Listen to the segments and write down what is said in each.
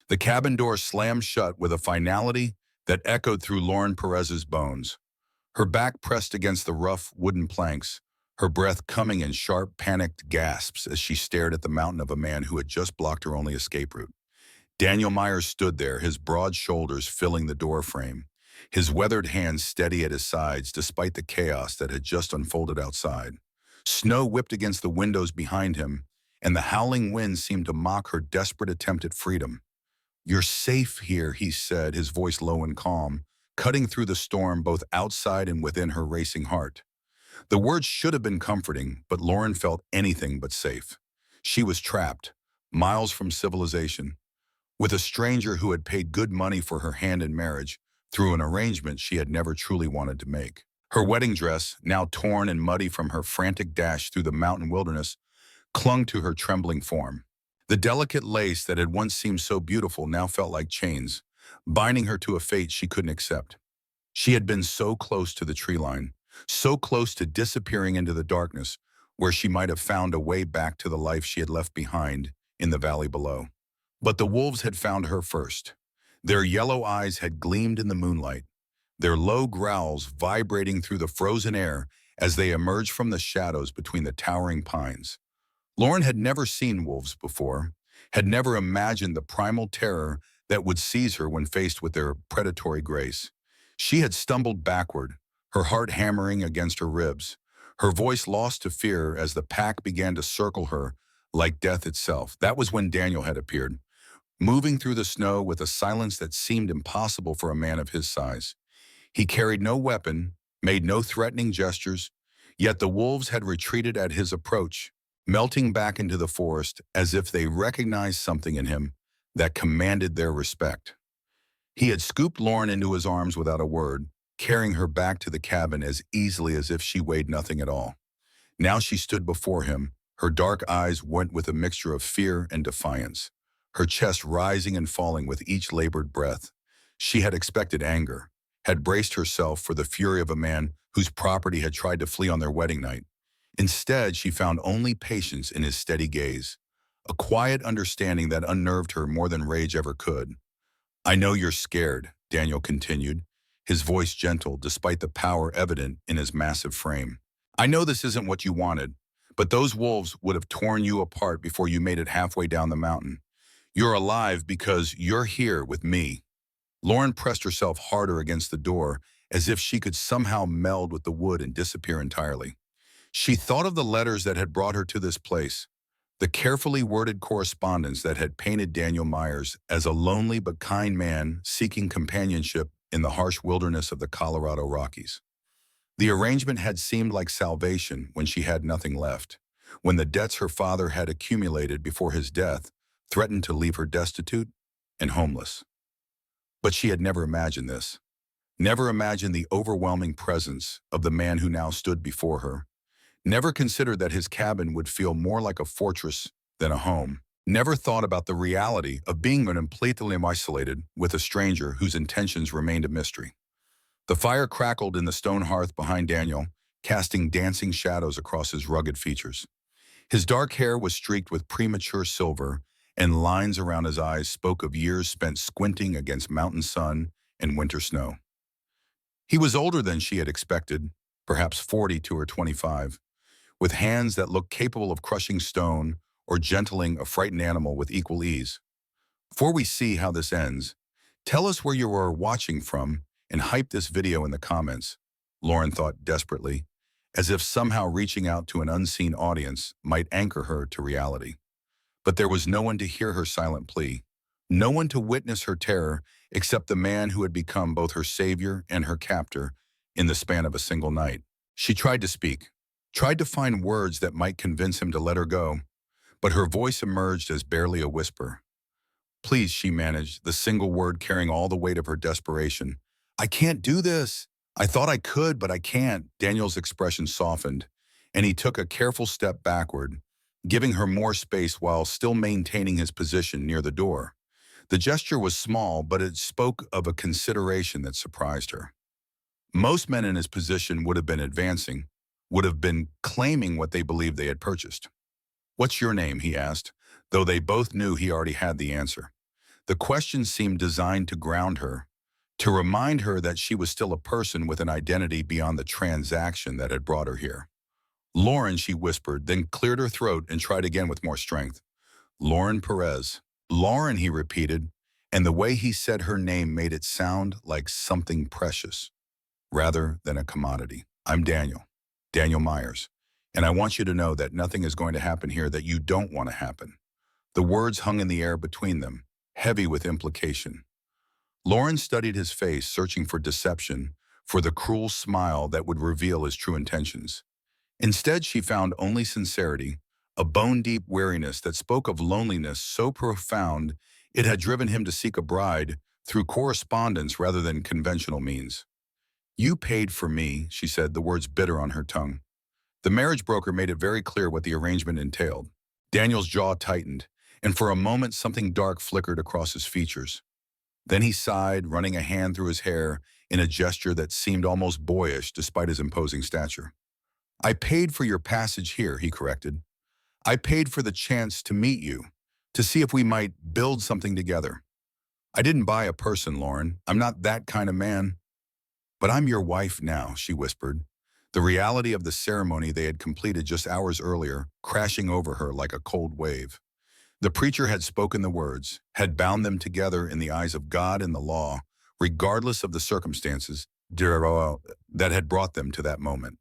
The cabin door slammed shut with a finality that echoed through Lauren Perez's bones. Her back pressed against the rough wooden planks, her breath coming in sharp, panicked gasps as she stared at the mountain of a man who had just blocked her only escape route. Daniel Myers stood there, his broad shoulders filling the doorframe, his weathered hands steady at his sides despite the chaos that had just unfolded outside. Snow whipped against the windows behind him, and the howling wind seemed to mock her desperate attempt at freedom. "You're safe here," he said, his voice low and calm, cutting through the storm both outside and within her racing heart. The words should have been comforting, but Lauren felt anything but safe. She was trapped, miles from civilization, with a stranger who had paid good money for her hand in marriage through an arrangement she had never truly wanted to make. Her wedding dress, now torn and muddy from her frantic dash through the mountain wilderness, clung to her trembling form. The delicate lace that had once seemed so beautiful now felt like chains, binding her to a fate she couldn't accept. She had been so close to the tree line, so close to disappearing into the darkness, where she might have found a way back to the life she had left behind in the valley below. But the wolves had found her first. Their yellow eyes had gleamed in the moonlight, their low growls vibrating through the frozen air as they emerged from the shadows between the towering pines. Lauren had never seen wolves before, had never imagined the primal terror that would seize her when faced with their predatory grace. She had stumbled backward, her heart hammering against her ribs, her voice lost to fear as the pack began to circle her like death itself. That was when Daniel had appeared, moving through the snow with a silence that seemed impossible for a man of his size. He carried no weapon, made no threatening gestures, yet the wolves had retreated at his approach, melting back into the forest as if they recognized something in him that commanded their respect. He had scooped Lauren into his arms without a word, carrying her back to the cabin as easily as if she weighed nothing at all. Now she stood before him, her dark eyes went with a mixture of fear and defiance, her chest rising and falling with each labored breath. She had expected anger, had braced herself for the fury of a man whose property had tried to flee on their wedding night. Instead, she found only patience in his steady gaze, a quiet understanding that unnerved her more than rage ever could. "I know you're scared," Daniel continued, his voice gentle despite the power evident in his massive frame. "I know this isn't what you wanted, but those wolves would have torn you apart before you made it halfway down the mountain. You're alive because you're here with me." Lauren pressed herself harder against the door as if she could somehow meld with the wood and disappear entirely. She thought of the letters that had brought her to this place, the carefully worded correspondence that had painted Daniel Myers as a lonely but kind man seeking companionship in the harsh wilderness of the Colorado Rockies. The arrangement had seemed like salvation when she had nothing left, when the debts her father had accumulated before his death threatened to leave her destitute and homeless. But she had never imagined this, never imagined the overwhelming presence of the man who now stood before her, never considered that his cabin would feel more like a fortress than a home, never thought about the reality of being completely isolated with a stranger whose intentions remained a mystery. The fire crackled in the stone hearth behind Daniel, casting dancing shadows across his rugged features. His dark hair was streaked with premature silver, and lines around his eyes spoke of years spent squinting against mountain sun and winter snow. He was older than she had expected, perhaps 42 or 25, with hands that looked capable of crushing stone or gentling a frightened animal with equal ease. "Before we see how this ends, tell us where you are watching from and hype this video in the comments," Lauren thought desperately, as if somehow reaching out to an unseen audience might anchor her to reality. But there was no one to hear her silent plea, no one to witness her terror except the man who had become both her savior and her captor in the span of a single night. She tried to speak, tried to find words that might convince him to let her go, but her voice emerged as barely a whisper. "Please," she managed, the single word carrying all the weight of her desperation. "I can't do this. I thought I could, but I can't." Daniel's expression softened, and he took a careful step backward, giving her more space while still maintaining his position near the door. The gesture was small, but it spoke of a consideration that surprised her. Most men in his position would have been advancing, would have been claiming what they believed they had purchased. "What's your name?" he asked, though they both knew he already had the answer. The questions seemed designed to ground her, to remind her that she was still a person with an identity beyond the transaction that had brought her here. Lauren, she whispered, then cleared her throat and tried again with more strength. Lauren Perez. Lauren, he repeated, and the way he said her name made it sound like something precious, rather than a commodity. I'm Daniel, Daniel Myers, and I want you to know that nothing is going to happen here that you don't want to happen. The words hung in the air between them, heavy with implication. Lauren studied his face, searching for deception, for the cruel smile that would reveal his true intentions. Instead, she found only sincerity, a bone-deep weariness that spoke of loneliness so profound it had driven him to seek a bride through correspondence rather than conventional means. You paid for me, she said, the words bitter on her tongue. The marriage broker made it very clear what the arrangement entailed. Daniel's jaw tightened, and for a moment something dark flickered across his features. Then he sighed, running a hand through his hair in a gesture that seemed almost boyish despite his imposing stature. I paid for your passage here, he corrected. I paid for the chance to meet you, to see if we might build something together. I didn't buy a person, Lauren. I'm not that kind of man. But I'm your wife now, she whispered, the reality of the ceremony they had completed just hours earlier crashing over her like a cold wave. The preacher had spoken the words, had bound them together in the eyes of God and the law, regardless of the circumstances that had brought them to that moment.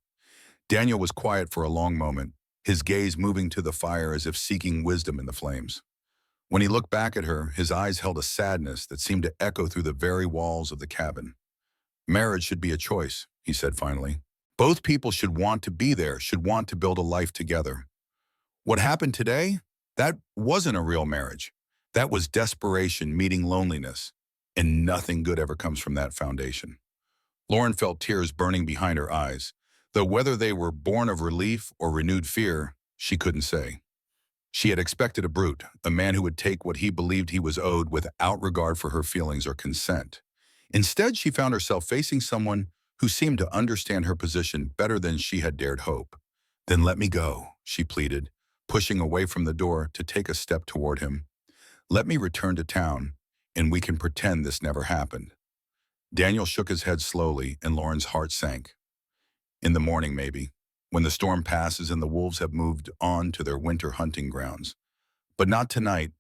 Daniel was quiet for a long moment, his gaze moving to the fire as if seeking wisdom in the flames. When he looked back at her, his eyes held a sadness that seemed to echo through the very walls of the cabin. Marriage should be a choice, he said finally. Both people should want to be there, should want to build a life together. What happened today? That wasn't a real marriage. That was desperation meeting loneliness, and nothing good ever comes from that foundation. Lauren felt tears burning behind her eyes, though whether they were born of relief or renewed fear, she couldn't say. She had expected a brute, a man who would take what he believed he was owed without regard for her feelings or consent. Instead, she found herself facing someone who seemed to understand her position better than she had dared hope. Then let me go, she pleaded, pushing away from the door to take a step toward him. Let me return to town, and we can pretend this never happened. Daniel shook his head slowly, and Lauren's heart sank. In the morning, maybe, when the storm passes and the wolves have moved on to their winter hunting grounds. But not tonight.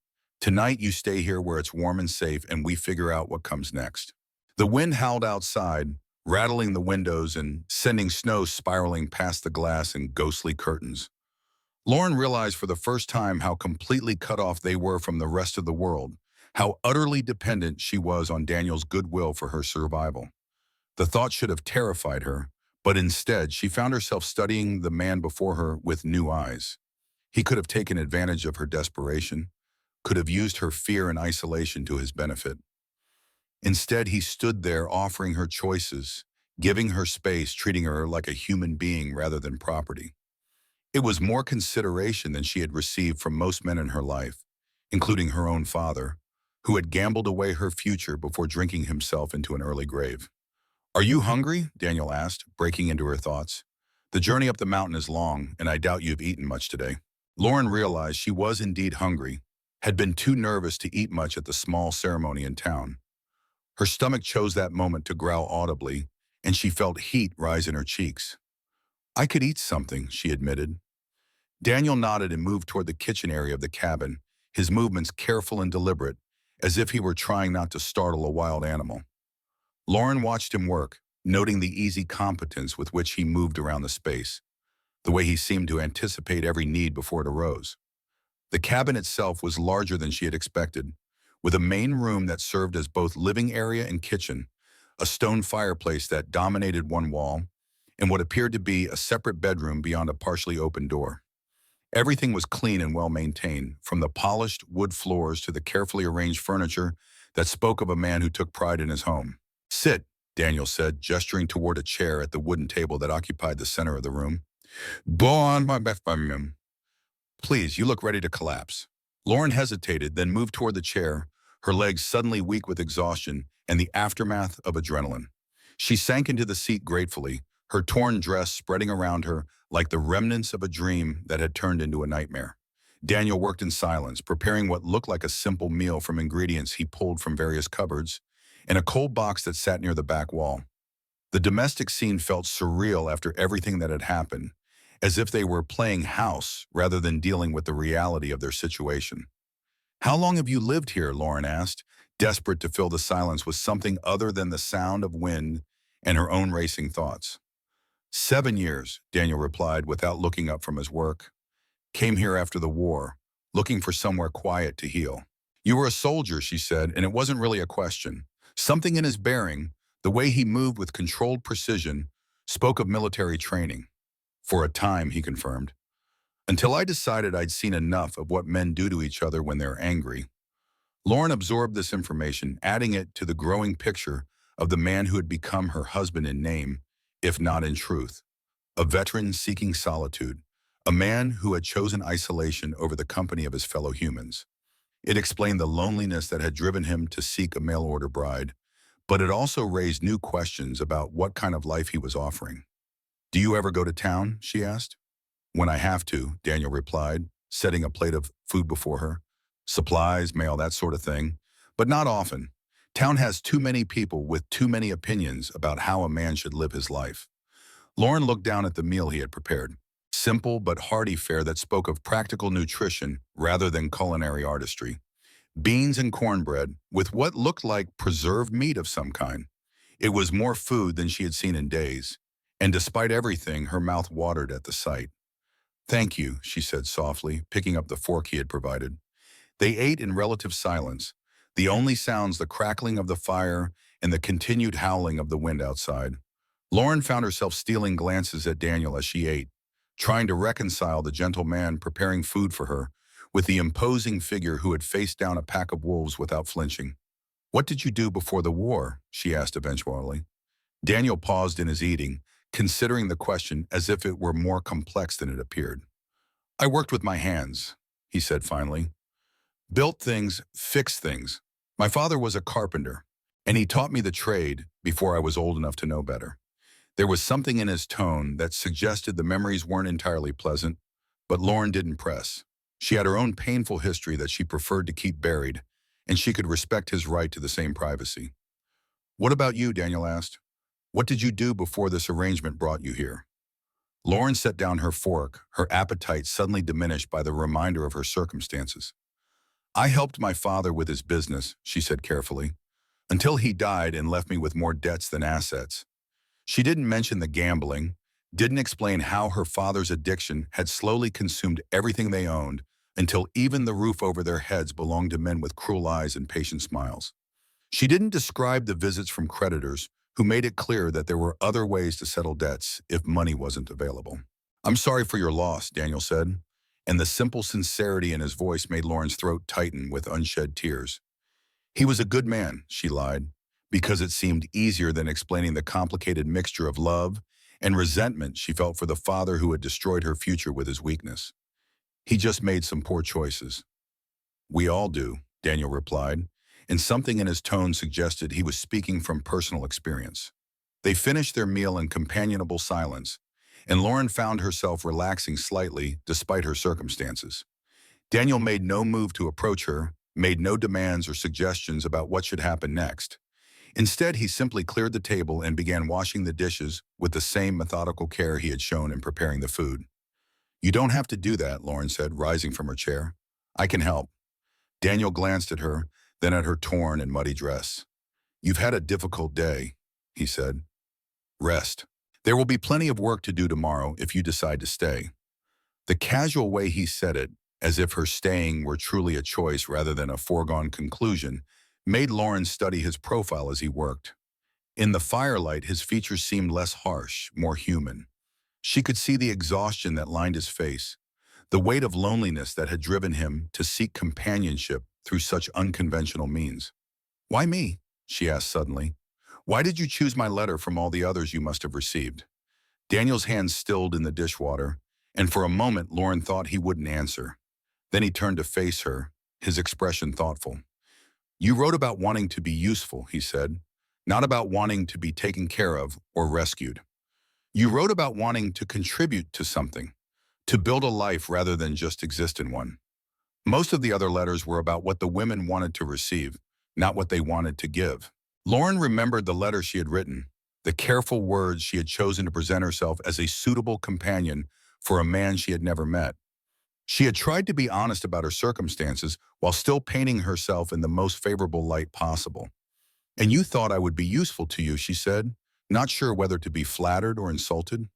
Tonight you stay here where it's warm and safe, and we figure out what comes next. The wind howled outside, rattling the windows and sending snow spiraling past the glass and ghostly curtains. Lauren realized for the first time how completely cut off they were from the rest of the world, how utterly dependent she was on Daniel's goodwill for her survival. The thought should have terrified her, but instead she found herself studying the man before her with new eyes. He could have taken advantage of her desperation, could have used her fear and isolation to his benefit. Instead, he stood there offering her choices, giving her space, treating her like a human being rather than property. It was more consideration than she had received from most men in her life, including her own father, who had gambled away her future before drinking himself into an early grave. Are you hungry? Daniel asked, breaking into her thoughts. The journey up the mountain is long, and I doubt you've eaten much today. Lauren realized she was indeed hungry, had been too nervous to eat much at the small ceremony in town. Her stomach chose that moment to growl audibly, and she felt heat rise in her cheeks. I could eat something, she admitted. Daniel nodded and moved toward the kitchen area of the cabin, his movements careful and deliberate, as if he were trying not to startle a wild animal. Lauren watched him work, noting the easy competence with which he moved around the space, the way he seemed to anticipate every need before it arose. The cabin itself was larger than she had expected, with a main room that served as both living area and kitchen, a stone fireplace that dominated one wall, and what appeared to be a separate bedroom beyond a partially open door. Everything was clean and well-maintained, from the polished wood floors to the carefully arranged furniture that spoke of a man who took pride in his home. Sit, Daniel said, gesturing toward a chair at the wooden table that occupied the center of the room. Bon, my best. Please, you look ready to collapse. Lauren hesitated, then moved toward the chair, her legs suddenly weak with exhaustion and the aftermath of adrenaline. She sank into the seat gratefully, her torn dress spreading around her like the remnants of a dream that had turned into a nightmare. Daniel worked in silence, preparing what looked like a simple meal from ingredients he pulled from various cupboards and a cold box that sat near the back wall. The domestic scene felt surreal after everything that had happened, as if they were playing house rather than dealing with the reality of their situation. "How long have you lived here?" Lauren asked, desperate to fill the silence with something other than the sound of wind and her own racing thoughts. 7 years, Daniel replied without looking up from his work. "Came here after the war, looking for somewhere quiet to heal." "You were a soldier," she said, and it wasn't really a question. Something in his bearing, the way he moved with controlled precision, spoke of military training. "For a time," he confirmed. "Until I decided I'd seen enough of what men do to each other when they're angry." Lauren absorbed this information, adding it to the growing picture of the man who had become her husband in name, if not in truth. A veteran seeking solitude, a man who had chosen isolation over the company of his fellow humans. It explained the loneliness that had driven him to seek a mail-order bride, but it also raised new questions about what kind of life he was offering. "Do you ever go to town?" she asked. "When I have to," Daniel replied, setting a plate of food before her. "Supplies, mail, that sort of thing. But not often. Town has too many people with too many opinions about how a man should live his life." Lauren looked down at the meal he had prepared. Simple but hearty fare that spoke of practical nutrition rather than culinary artistry. Beans and cornbread with what looked like preserved meat of some kind. It was more food than she had seen in days, and despite everything, her mouth watered at the sight. "Thank you," she said softly, picking up the fork he had provided. They ate in relative silence, the only sounds the crackling of the fire and the continued howling of the wind outside. Lauren found herself stealing glances at Daniel as she ate, trying to reconcile the gentle man preparing food for her with the imposing figure who had faced down a pack of wolves without flinching. "What did you do before the war?" she asked eventually. Daniel paused in his eating, considering the question as if it were more complex than it appeared. "I worked with my hands," he said finally. "Built things, fixed things. My father was a carpenter, and he taught me the trade before I was old enough to know better." There was something in his tone that suggested the memories weren't entirely pleasant, but Lauren didn't press. She had her own painful history that she preferred to keep buried, and she could respect his right to the same privacy. "What about you?" Daniel asked. "What did you do before this arrangement brought you here?" Lauren set down her fork, her appetite suddenly diminished by the reminder of her circumstances. "I helped my father with his business," she said carefully, "until he died and left me with more debts than assets." She didn't mention the gambling, didn't explain how her father's addiction had slowly consumed everything they owned until even the roof over their heads belonged to men with cruel eyes and patient smiles. She didn't describe the visits from creditors who made it clear that there were other ways to settle debts if money wasn't available. "I'm sorry for your loss," Daniel said, and the simple sincerity in his voice made Lauren's throat tighten with unshed tears. "He was a good man," she lied, because it seemed easier than explaining the complicated mixture of love and resentment she felt for the father who had destroyed her future with his weakness. "He just made some poor choices." "We all do," Daniel replied, and something in his tone suggested he was speaking from personal experience. They finished their meal in companionable silence, and Lauren found herself relaxing slightly despite her circumstances. Daniel made no move to approach her, made no demands or suggestions about what should happen next. Instead, he simply cleared the table and began washing the dishes with the same methodical care he had shown in preparing the food. "You don't have to do that," Lauren said, rising from her chair. "I can help." Daniel glanced at her, then at her torn and muddy dress. "You've had a difficult day," he said. "Rest. There will be plenty of work to do tomorrow if you decide to stay." The casual way he said it, as if her staying were truly a choice rather than a foregone conclusion, made Lauren study his profile as he worked. In the firelight, his features seemed less harsh, more human. She could see the exhaustion that lined his face, the weight of loneliness that had driven him to seek companionship through such unconventional means. "Why me?" she asked suddenly. "Why did you choose my letter from all the others you must have received?" Daniel's hands stilled in the dishwater, and for a moment Lauren thought he wouldn't answer. Then he turned to face her, his expression thoughtful. "You wrote about wanting to be useful," he said, "not about wanting to be taken care of or rescued. You wrote about wanting to contribute to something, to build a life rather than just exist in one." Most of the other letters were about what the women wanted to receive, not what they wanted to give. Lauren remembered the letter she had written, the careful words she had chosen to present herself as a suitable companion for a man she had never met. She had tried to be honest about her circumstances while still painting herself in the most favorable light possible. "And you thought I would be useful to you," she said, not sure whether to be flattered or insulted.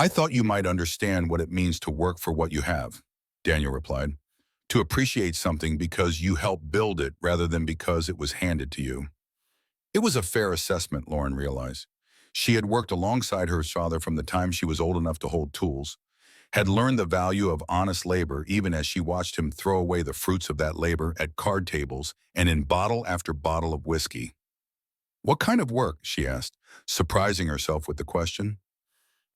"I thought you might understand what it means to work for what you have," Daniel replied. "To appreciate something because you helped build it rather than because it was handed to you." It was a fair assessment, Lauren realized. She had worked alongside her father from the time she was old enough to hold tools, had learned the value of honest labor even as she watched him throw away the fruits of that labor at card tables and in bottle after bottle of whiskey. "What kind of work?" she asked, surprising herself with the question.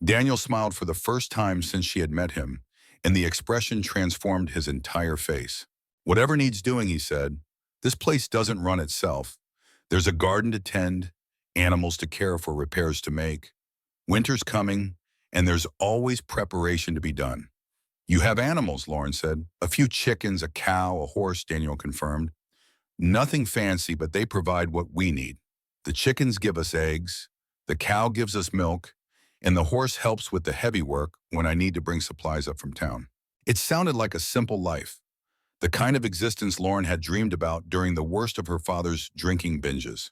Daniel smiled for the first time since she had met him, and the expression transformed his entire face. "Whatever needs doing," he said. "This place doesn't run itself. There's a garden to tend, animals to care for, repairs to make. Winter's coming, and there's always preparation to be done." "You have animals," Lauren said. "A few chickens, a cow, a horse," Daniel confirmed. "Nothing fancy, but they provide what we need. The chickens give us eggs, the cow gives us milk, and the horse helps with the heavy work when I need to bring supplies up from town." It sounded like a simple life, the kind of existence Lauren had dreamed about during the worst of her father's drinking binges.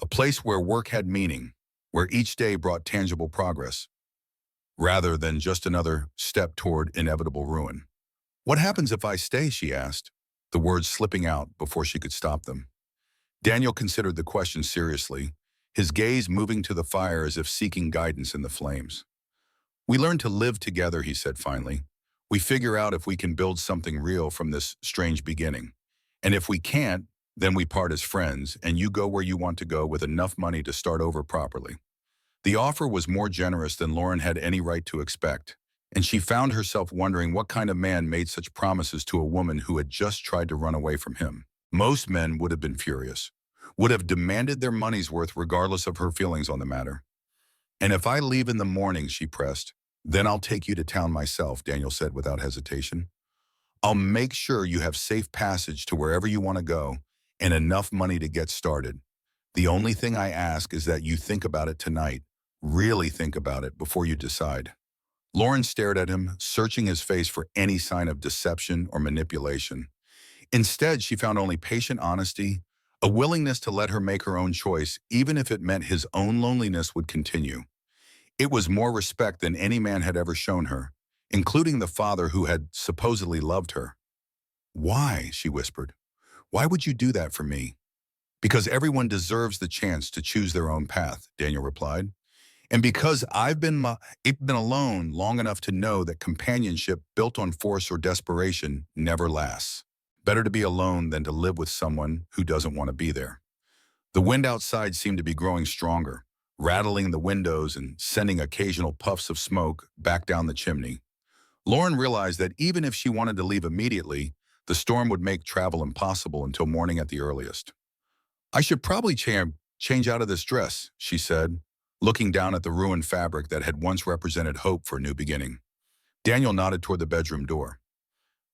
A place where work had meaning, where each day brought tangible progress, rather than just another step toward inevitable ruin. "What happens if I stay?" she asked, the words slipping out before she could stop them. Daniel considered the question seriously, his gaze moving to the fire as if seeking guidance in the flames. "We learn to live together," he said finally. "We figure out if we can build something real from this strange beginning. And if we can't, then we part as friends, and you go where you want to go with enough money to start over properly." The offer was more generous than Lauren had any right to expect, and she found herself wondering what kind of man made such promises to a woman who had just tried to run away from him. Most men would have been furious, would have demanded their money's worth regardless of her feelings on the matter. "And if I leave in the morning," she pressed, "then I'll take you to town myself," Daniel said without hesitation. "I'll make sure you have safe passage to wherever you want to go and enough money to get started. The only thing I ask is that you think about it tonight, really think about it before you decide." Lauren stared at him, searching his face for any sign of deception or manipulation. Instead, she found only patient honesty, a willingness to let her make her own choice, even if it meant his own loneliness would continue. It was more respect than any man had ever shown her, including the father who had supposedly loved her. "Why?" she whispered. "Why would you do that for me?" "Because everyone deserves the chance to choose their own path," Daniel replied. "And because I've been alone long enough to know that companionship built on force or desperation never lasts. Better to be alone than to live with someone who doesn't want to be there." The wind outside seemed to be growing stronger, rattling the windows and sending occasional puffs of smoke back down the chimney. Lauren realized that even if she wanted to leave immediately, the storm would make travel impossible until morning at the earliest. "I should probably change out of this dress," she said, looking down at the ruined fabric that had once represented hope for a new beginning. Daniel nodded toward the bedroom door.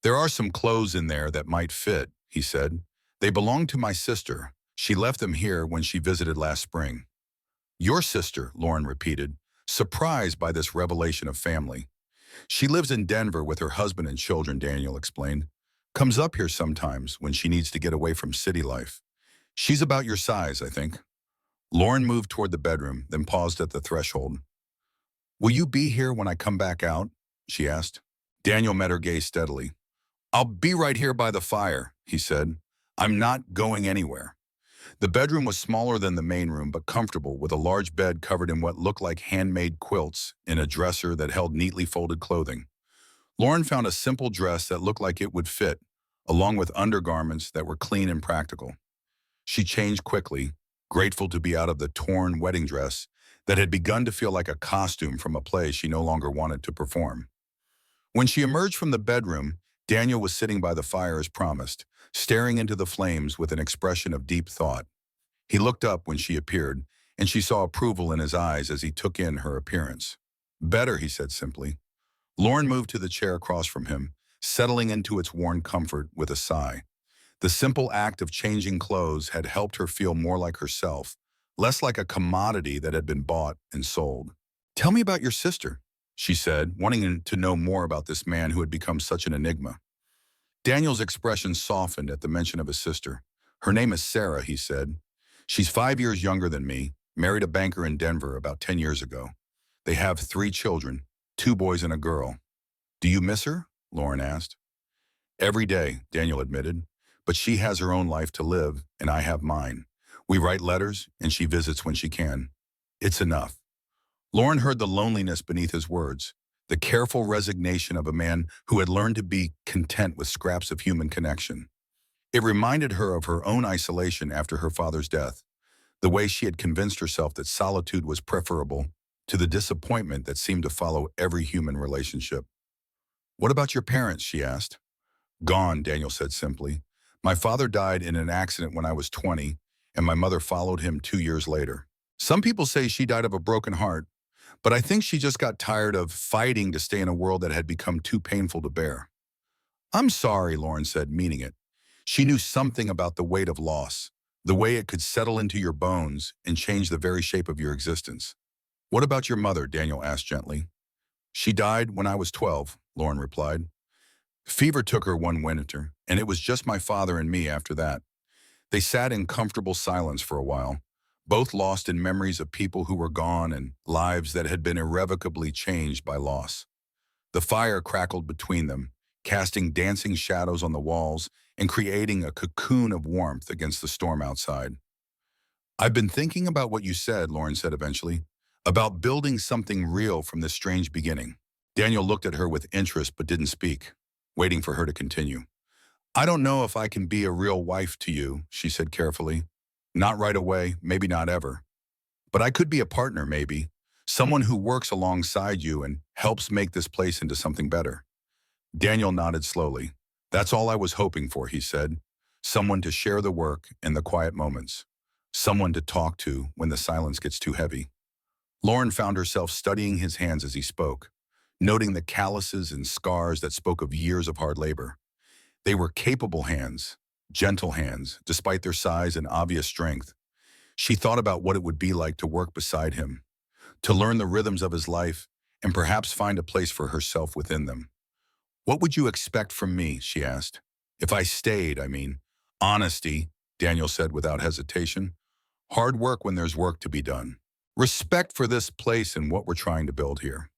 "There are some clothes in there that might fit," he said. "They belong to my sister. She left them here when she visited last spring." "Your sister," Lauren repeated, surprised by this revelation of family. "She lives in Denver with her husband and children," Daniel explained. "Comes up here sometimes when she needs to get away from city life. She's about your size, I think." Lauren moved toward the bedroom, then paused at the threshold. "Will you be here when I come back out?" she asked. Daniel met her gaze steadily. "I'll be right here by the fire," he said. "I'm not going anywhere." The bedroom was smaller than the main room, but comfortable, with a large bed covered in what looked like handmade quilts and a dresser that held neatly folded clothing. Lauren found a simple dress that looked like it would fit, along with undergarments that were clean and practical. She changed quickly, grateful to be out of the torn wedding dress that had begun to feel like a costume from a play she no longer wanted to perform. When she emerged from the bedroom, Daniel was sitting by the fire as promised, staring into the flames with an expression of deep thought. He looked up when she appeared, and she saw approval in his eyes as he took in her appearance. "Better," he said simply. Lauren moved to the chair across from him, settling into its worn comfort with a sigh. The simple act of changing clothes had helped her feel more like herself, less like a commodity that had been bought and sold. "Tell me about your sister," she said, wanting to know more about this man who had become such an enigma. Daniel's expression softened at the mention of his sister. "Her name is Sarah," he said. "She's 5 years younger than me, married a banker in Denver about 10 years ago. They have 3 children, 2 boys and a girl." "Do you miss her?" Lauren asked. "Every day," Daniel admitted. "But she has her own life to live, and I have mine. We write letters, and she visits when she can. It's enough." Lauren heard the loneliness beneath his words, the careful resignation of a man who had learned to be content with scraps of human connection. It reminded her of her own isolation after her father's death, the way she had convinced herself that solitude was preferable to the disappointment that seemed to follow every human relationship. "What about your parents?" she asked. "Gone," Daniel said simply. "My father died in an accident when I was 20, and my mother followed him 2 years later. Some people say she died of a broken heart, but I think she just got tired of fighting to stay in a world that had become too painful to bear." "I'm sorry," Lauren said, meaning it. She knew something about the weight of loss, the way it could settle into your bones and change the very shape of your existence. "What about your mother?" Daniel asked gently. "She died when I was 12, Lauren replied. "Fever took her one winter, and it was just my father and me after that." They sat in comfortable silence for a while, both lost in memories of people who were gone and lives that had been irrevocably changed by loss. The fire crackled between them, casting dancing shadows on the walls and creating a cocoon of warmth against the storm outside. "I've been thinking about what you said," Lauren said eventually, "about building something real from this strange beginning." Daniel looked at her with interest but didn't speak, waiting for her to continue. "I don't know if I can be a real wife to you," she said carefully. "Not right away, maybe not ever. But I could be a partner, maybe. Someone who works alongside you and helps make this place into something better." Daniel nodded slowly. "That's all I was hoping for," he said. "Someone to share the work and the quiet moments. Someone to talk to when the silence gets too heavy." Lauren found herself studying his hands as he spoke, noting the calluses and scars that spoke of years of hard labor. They were capable hands, gentle hands, despite their size and obvious strength. She thought about what it would be like to work beside him, to learn the rhythms of his life, and perhaps find a place for herself within them. "What would you expect from me?" she asked. "If I stayed, I mean." "Honesty," Daniel said without hesitation. "Hard work when there's work to be done. Respect for this place and what we're trying to build here.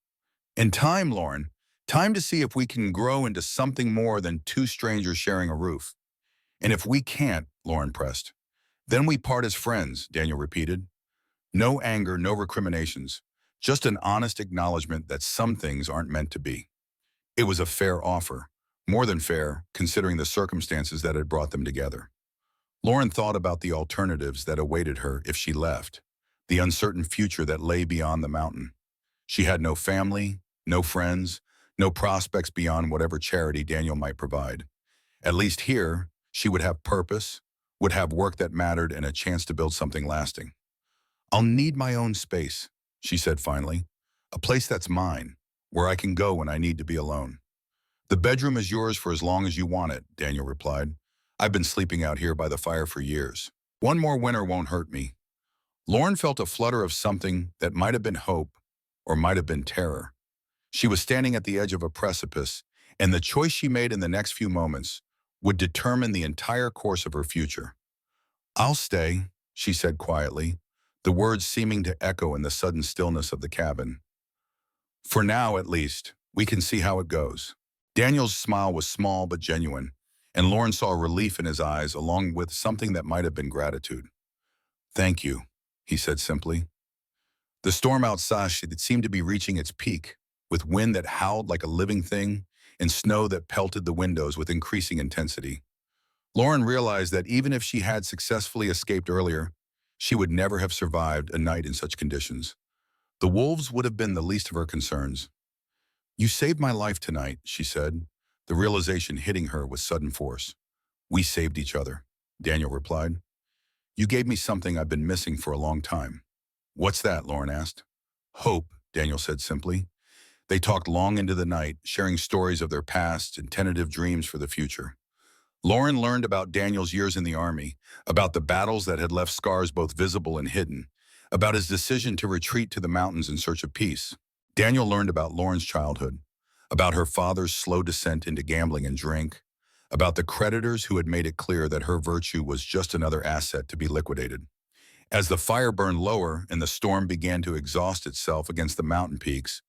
And time, Lauren. Time to see if we can grow into something more than two strangers sharing a roof." "And if we can't," Lauren pressed. "Then we part as friends," Daniel repeated. No anger, no recriminations, just an honest acknowledgement that some things aren't meant to be. It was a fair offer, more than fair, considering the circumstances that had brought them together. Lauren thought about the alternatives that awaited her if she left, the uncertain future that lay beyond the mountain. She had no family, no friends, no prospects beyond whatever charity Daniel might provide. At least here, she would have purpose, would have work that mattered, and a chance to build something lasting. "I'll need my own space," she said finally. "A place that's mine, where I can go when I need to be alone." "The bedroom is yours for as long as you want it," Daniel replied. "I've been sleeping out here by the fire for years. One more winter won't hurt me." Lauren felt a flutter of something that might have been hope or might have been terror. She was standing at the edge of a precipice, and the choice she made in the next few moments would determine the entire course of her future. "I'll stay," she said quietly, the words seeming to echo in the sudden stillness of the cabin. "For now, at least, we can see how it goes." Daniel's smile was small but genuine, and Lauren saw relief in his eyes along with something that might have been gratitude. "Thank you," he said simply. The storm outside seemed to be reaching its peak, with wind that howled like a living thing and snow that pelted the windows with increasing intensity. Lauren realized that even if she had successfully escaped earlier, she would never have survived a night in such conditions. The wolves would have been the least of her concerns. "You saved my life tonight," she said, the realization hitting her with sudden force. "We saved each other," Daniel replied. "You gave me something I've been missing for a long time." "What's that?" Lauren asked. "Hope," Daniel said simply. They talked long into the night, sharing stories of their past and tentative dreams for the future. Lauren learned about Daniel's years in the Army, about the battles that had left scars both visible and hidden, about his decision to retreat to the mountains in search of peace. Daniel learned about Lauren's childhood, about her father's slow descent into gambling and drink, about the creditors who had made it clear that her virtue was just another asset to be liquidated. As the fire burned lower and the storm began to exhaust itself against the mountain peaks,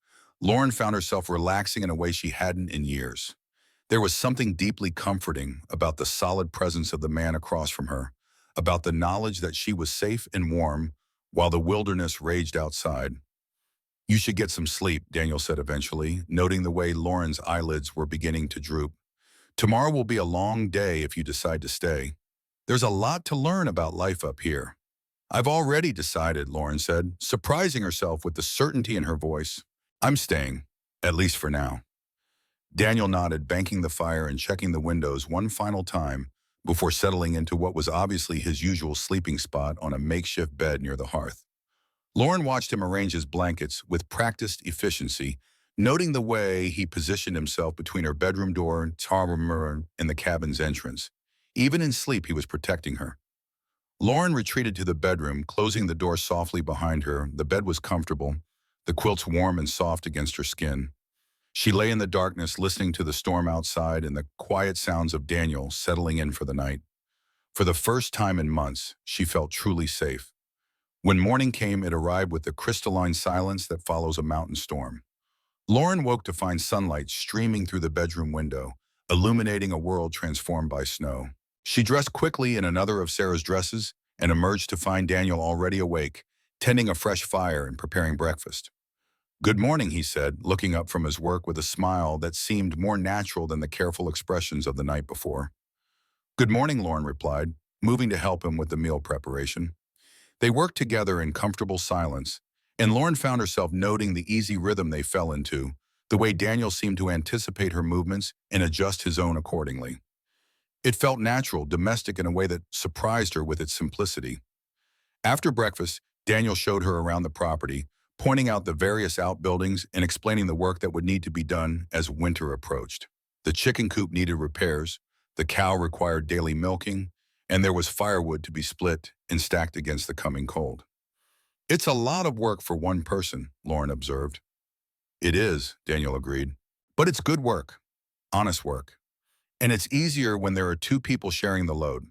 Lauren found herself relaxing in a way she hadn't in years. There was something deeply comforting about the solid presence of the man across from her, about the knowledge that she was safe and warm while the wilderness raged outside. "You should get some sleep," Daniel said eventually, noting the way Lauren's eyelids were beginning to droop. "Tomorrow will be a long day if you decide to stay. There's a lot to learn about life up here." "I've already decided," Lauren said, surprising herself with the certainty in her voice. "I'm staying, at least for now." Daniel nodded, banking the fire and checking the windows one final time before settling into what was obviously his usual sleeping spot on a makeshift bed near the hearth. Lauren watched him arrange his blankets with practiced efficiency, noting the way he positioned himself between her bedroom door and the cabin's entrance. Even in sleep, he was protecting her. Lauren retreated to the bedroom, closing the door softly behind her. The bed was comfortable, the quilts warm and soft against her skin. She lay in the darkness, listening to the storm outside and the quiet sounds of Daniel settling in for the night. For the first time in months, she felt truly safe. When morning came, it arrived with the crystalline silence that follows a mountain storm. Lauren woke to find sunlight streaming through the bedroom window, illuminating a world transformed by snow. She dressed quickly in another of Sarah's dresses and emerged to find Daniel already awake, tending a fresh fire and preparing breakfast. "Good morning," he said, looking up from his work with a smile that seemed more natural than the careful expressions of the night before. "Good morning," Lauren replied, moving to help him with the meal preparation. They worked together in comfortable silence, and Lauren found herself noting the easy rhythm they fell into, the way Daniel seemed to anticipate her movements and adjust his own accordingly. It felt natural, domestic in a way that surprised her with its simplicity. After breakfast, Daniel showed her around the property, pointing out the various outbuildings and explaining the work that would need to be done as winter approached. The chicken coop needed repairs, the cow required daily milking, and there was firewood to be split and stacked against the coming cold. "It's a lot of work for one person," Lauren observed. "It is," Daniel agreed. "But it's good work, honest work. And it's easier when there are two people sharing the load."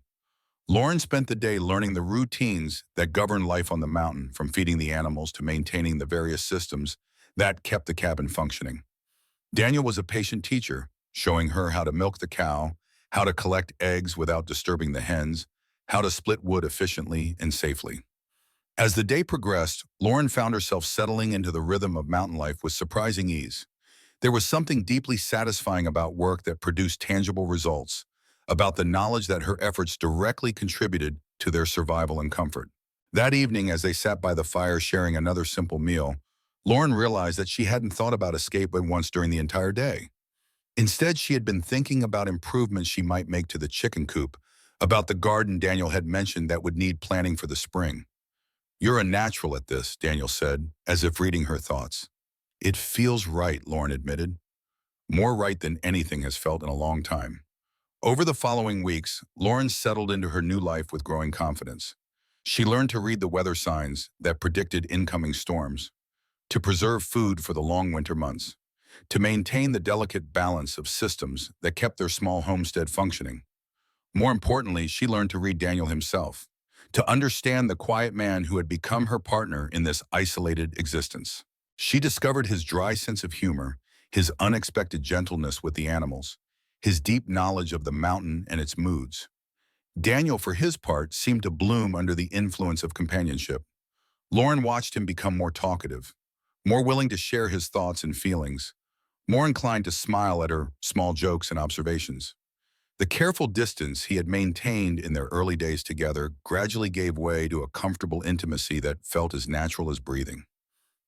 Lauren spent the day learning the routines that govern life on the mountain, from feeding the animals to maintaining the various systems that kept the cabin functioning. Daniel was a patient teacher, showing her how to milk the cow, how to collect eggs without disturbing the hens, how to split wood efficiently and safely. As the day progressed, Lauren found herself settling into the rhythm of mountain life with surprising ease. There was something deeply satisfying about work that produced tangible results, about the knowledge that her efforts directly contributed to their survival and comfort. That evening, as they sat by the fire sharing another simple meal, Lauren realized that she hadn't thought about escape but once during the entire day. Instead, she had been thinking about improvements she might make to the chicken coop, about the garden Daniel had mentioned that would need planting for the spring. "You're a natural at this," Daniel said, as if reading her thoughts. "It feels right," Lauren admitted. "More right than anything has felt in a long time." Over the following weeks, Lauren settled into her new life with growing confidence. She learned to read the weather signs that predicted incoming storms, to preserve food for the long winter months, to maintain the delicate balance of systems that kept their small homestead functioning. More importantly, she learned to read Daniel himself, to understand the quiet man who had become her partner in this isolated existence. She discovered his dry sense of humor, his unexpected gentleness with the animals, his deep knowledge of the mountain and its moods. Daniel, for his part, seemed to bloom under the influence of companionship. Lauren watched him become more talkative, more willing to share his thoughts and feelings, more inclined to smile at her small jokes and observations. The careful distance he had maintained in their early days together gradually gave way to a comfortable intimacy that felt as natural as breathing.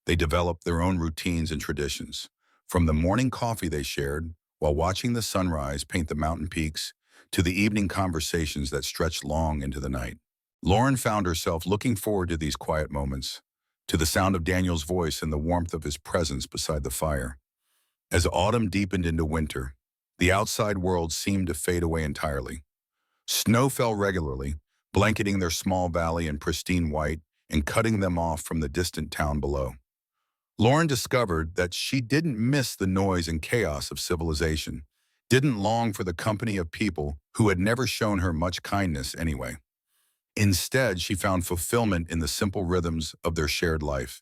They developed their own routines and traditions, from the morning coffee they shared while watching the sunrise paint the mountain peaks, to the evening conversations that stretched long into the night. Lauren found herself looking forward to these quiet moments, to the sound of Daniel's voice and the warmth of his presence beside the fire. As autumn deepened into winter, the outside world seemed to fade away entirely. Snow fell regularly, blanketing their small valley in pristine white and cutting them off from the distant town below. Lauren discovered that she didn't miss the noise and chaos of civilization, didn't long for the company of people who had never shown her much kindness anyway. Instead, she found fulfillment in the simple rhythms of their shared life,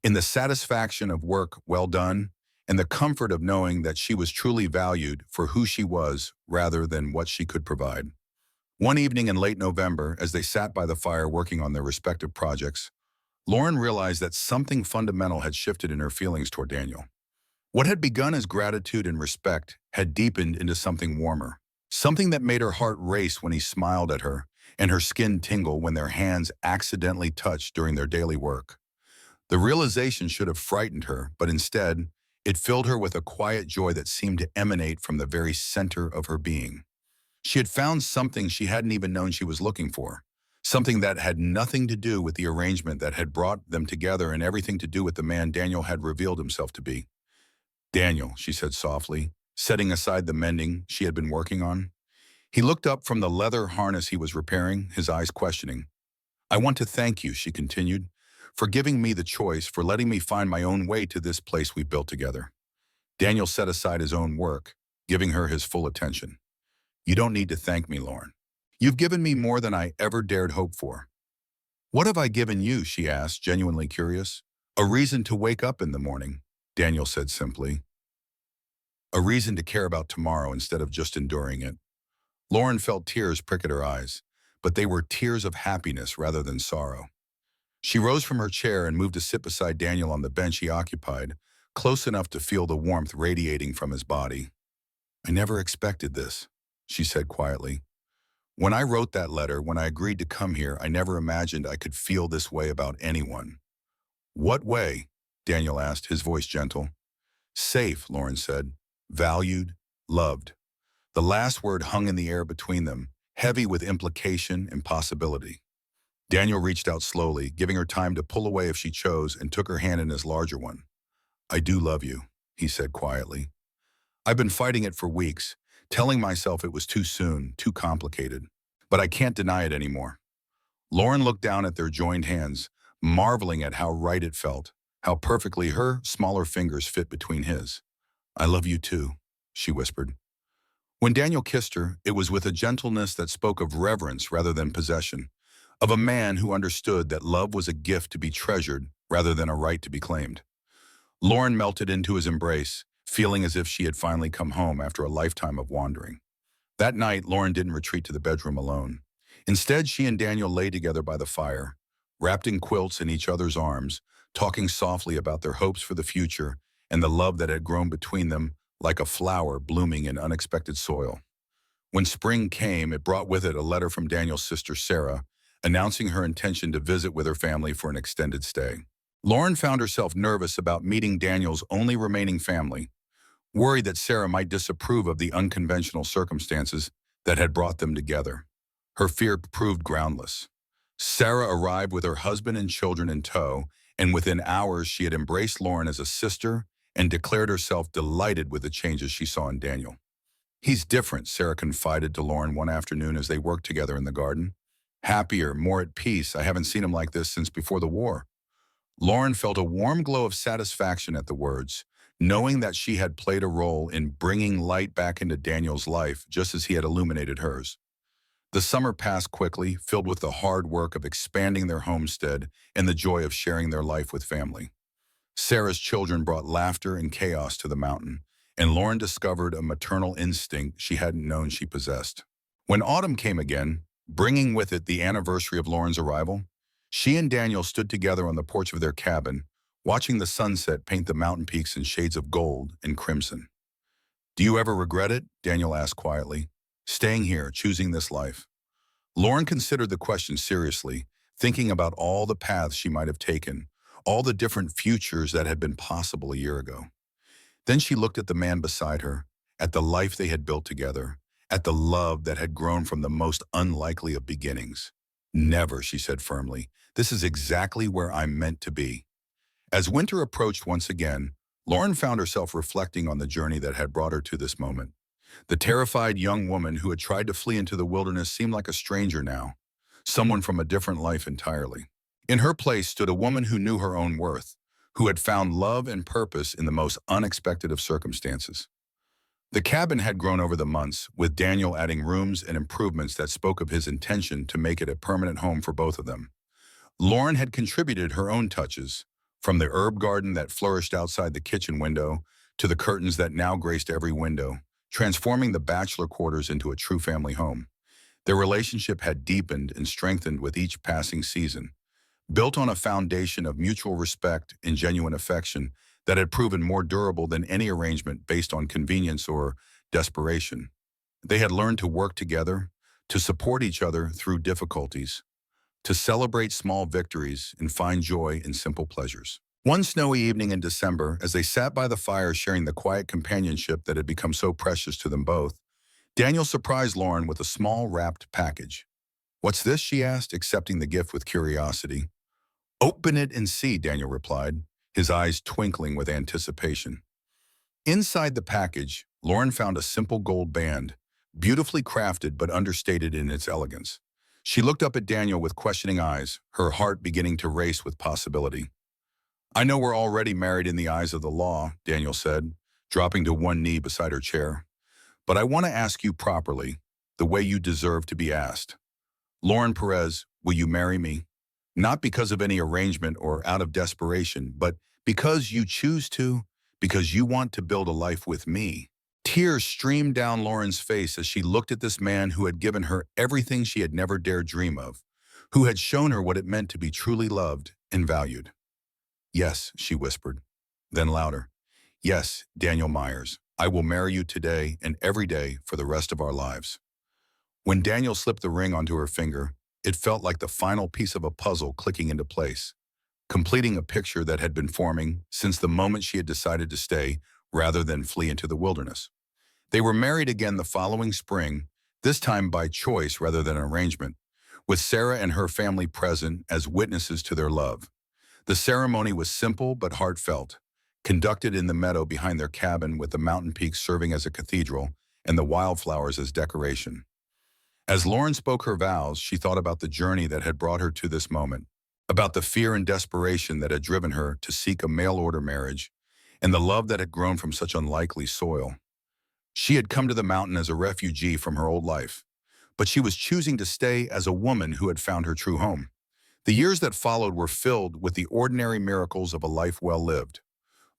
in the satisfaction of work well done, and the comfort of knowing that she was truly valued for who she was rather than what she could provide. One evening in late November, as they sat by the fire working on their respective projects, Lauren realized that something fundamental had shifted in her feelings toward Daniel. What had begun as gratitude and respect had deepened into something warmer, something that made her heart race when he smiled at her and her skin tingle when their hands accidentally touched during their daily work. The realization should have frightened her, but instead, it filled her with a quiet joy that seemed to emanate from the very center of her being. She had found something she hadn't even known she was looking for, something that had nothing to do with the arrangement that had brought them together and everything to do with the man Daniel had revealed himself to be. "Daniel," she said softly, setting aside the mending she had been working on. He looked up from the leather harness he was repairing, his eyes questioning. "I want to thank you," she continued, "for giving me the choice, for letting me find my own way to this place we built together." Daniel set aside his own work, giving her his full attention. "You don't need to thank me, Lauren. You've given me more than I ever dared hope for." "What have I given you?" she asked, genuinely curious. "A reason to wake up in the morning," Daniel said simply. "A reason to care about tomorrow instead of just enduring it." Lauren felt tears prick at her eyes, but they were tears of happiness rather than sorrow. She rose from her chair and moved to sit beside Daniel on the bench he occupied, close enough to feel the warmth radiating from his body. "I never expected this," she said quietly. "When I wrote that letter, when I agreed to come here, I never imagined I could feel this way about anyone." "What way?" Daniel asked, his voice gentle. "Safe," Lauren said. "Valued, loved." The last word hung in the air between them, heavy with implication and possibility. Daniel reached out slowly, giving her time to pull away if she chose, and took her hand in his larger one. "I do love you," he said quietly. "I've been fighting it for weeks, telling myself it was too soon, too complicated. But I can't deny it anymore." Lauren looked down at their joined hands, marveling at how right it felt, how perfectly her smaller fingers fit between his. "I love you too," she whispered. When Daniel kissed her, it was with a gentleness that spoke of reverence rather than possession, of a man who understood that love was a gift to be treasured rather than a right to be claimed. Lauren melted into his embrace, feeling as if she had finally come home after a lifetime of wandering. That night, Lauren didn't retreat to the bedroom alone. Instead, she and Daniel lay together by the fire, wrapped in quilts in each other's arms, talking softly about their hopes for the future and the love that had grown between them like a flower blooming in unexpected soil. When spring came, it brought with it a letter from Daniel's sister, Sarah, announcing her intention to visit with her family for an extended stay. Lauren found herself nervous about meeting Daniel's only remaining family, worried that Sarah might disapprove of the unconventional circumstances that had brought them together. Her fear proved groundless. Sarah arrived with her husband and children in tow, and within hours she had embraced Lauren as a sister and declared herself delighted with the changes she saw in Daniel. "He's different," Sarah confided to Lauren one afternoon as they worked together in the garden. "Happier, more at peace. I haven't seen him like this since before the war." Lauren felt a warm glow of satisfaction at the words, knowing that she had played a role in bringing light back into Daniel's life just as he had illuminated hers. The summer passed quickly, filled with the hard work of expanding their homestead and the joy of sharing their life with family. Sarah's children brought laughter and chaos to the mountain, and Lauren discovered a maternal instinct she hadn't known she possessed. When autumn came again, bringing with it the anniversary of Lauren's arrival, she and Daniel stood together on the porch of their cabin, watching the sunset paint the mountain peaks in shades of gold and crimson. "Do you ever regret it?" Daniel asked quietly. "Staying here, choosing this life?" Lauren considered the question seriously, thinking about all the paths she might have taken, all the different futures that had been possible a year ago. Then she looked at the man beside her, at the life they had built together, at the love that had grown from the most unlikely of beginnings. "Never," she said firmly. "This is exactly where I'm meant to be." As winter approached once again, Lauren found herself reflecting on the journey that had brought her to this moment. The terrified young woman who had tried to flee into the wilderness seemed like a stranger now, someone from a different life entirely. In her place stood a woman who knew her own worth, who had found love and purpose in the most unexpected of circumstances. The cabin had grown over the months, with Daniel adding rooms and improvements that spoke of his intention to make it a permanent home for both of them. Lauren had contributed her own touches, from the herb garden that flourished outside the kitchen window to the curtains that now graced every window, transforming the bachelor quarters into a true family home. Their relationship had deepened and strengthened with each passing season, built on a foundation of mutual respect and genuine affection that had proven more durable than any arrangement based on convenience or desperation. They had learned to work together, to support each other through difficulties, to celebrate small victories and find joy in simple pleasures. One snowy evening in December, as they sat by the fire sharing the quiet companionship that had become so precious to them both, Daniel surprised Lauren with a small wrapped package. "What's this?" she asked, accepting the gift with curiosity. "Open it and see," Daniel replied, his eyes twinkling with anticipation. Inside the package, Lauren found a simple gold band, beautifully crafted but understated in its elegance. She looked up at Daniel with questioning eyes, her heart beginning to race with possibility. "I know we're already married in the eyes of the law," Daniel said, dropping to one knee beside her chair. "But I want to ask you properly, the way you deserve to be asked. Lauren Perez, will you marry me? Not because of any arrangement or out of desperation, but because you choose to, because you want to build a life with me." Tears streamed down Lauren's face as she looked at this man who had given her everything she had never dared dream of, who had shown her what it meant to be truly loved and valued. "Yes," she whispered. Then louder, "Yes, Daniel Myers, I will marry you today and every day for the rest of our lives." When Daniel slipped the ring onto her finger, it felt like the final piece of a puzzle clicking into place, completing a picture that had been forming since the moment she had decided to stay rather than flee into the wilderness. They were married again the following spring, this time by choice rather than arrangement, with Sarah and her family present as witnesses to their love. The ceremony was simple but heartfelt, conducted in the meadow behind their cabin with the mountain peaks serving as a cathedral and the wildflowers as decoration. As Lauren spoke her vows, she thought about the journey that had brought her to this moment, about the fear and desperation that had driven her to seek a mail-order marriage, and the love that had grown from such unlikely soil. She had come to the mountain as a refugee from her old life, but she was choosing to stay as a woman who had found her true home. The years that followed were filled with the ordinary miracles of a life well lived.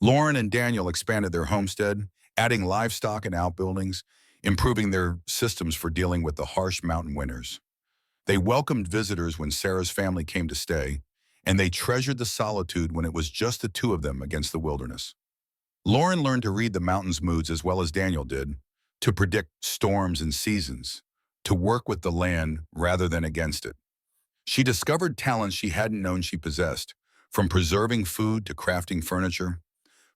Lauren and Daniel expanded their homestead, adding livestock and outbuildings, improving their systems for dealing with the harsh mountain winters. They welcomed visitors when Sarah's family came to stay, and they treasured the solitude when it was just the two of them against the wilderness. Lauren learned to read the mountain's moods as well as Daniel did, to predict storms and seasons, to work with the land rather than against it. She discovered talents she hadn't known she possessed, from preserving food to crafting furniture,